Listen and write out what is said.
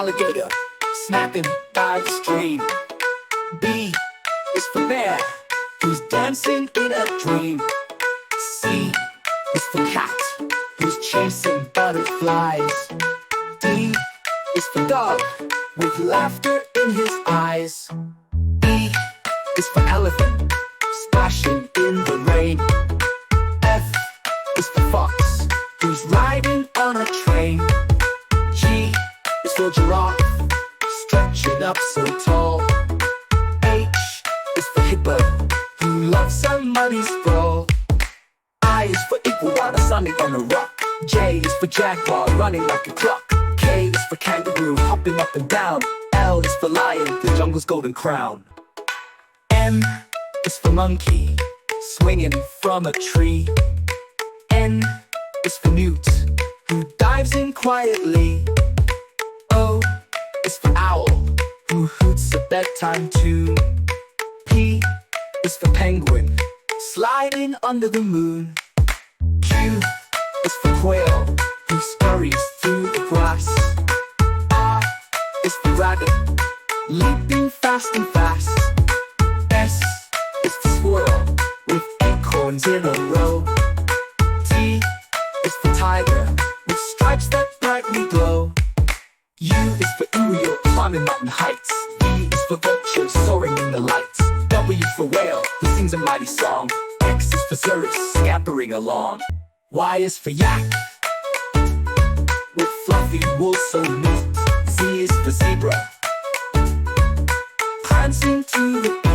alligator, snapping by the stream. B is for bear, who's dancing in a dream. C is for cat, who's chasing butterflies. D is for dog, with laughter in his eyes. E is for elephant, splashing in the rain. F is for fox, who's riding on a train. G is for giraffe, stretching up so tall. H is for hippo, who loves some muddy sprawl. I is for iguana, sunning on a rock. J is for jaguar, running like a clock. K is for kangaroo, hopping up and down. L is for lion, the jungle's golden crown. M is for monkey, swinging from a tree. N is for newt, who dives in quietly. O is for owl, who hoots a bedtime tune. P is for penguin, sliding under the moon. Q is for quail, who scurries through the grass. R is for rabbit, leaping fast and fast. S is for squirrel, with acorns in a row. T is for tiger, with stripes that brightly glow. U is for uriel, climbing mountain heights. V is for vulture, soaring in the lights. W for whale, who sings a mighty song. X is for cirrus, scampering along. Y is for yak, with fluffy wool so neat. Z is for zebra, prancing to the beat.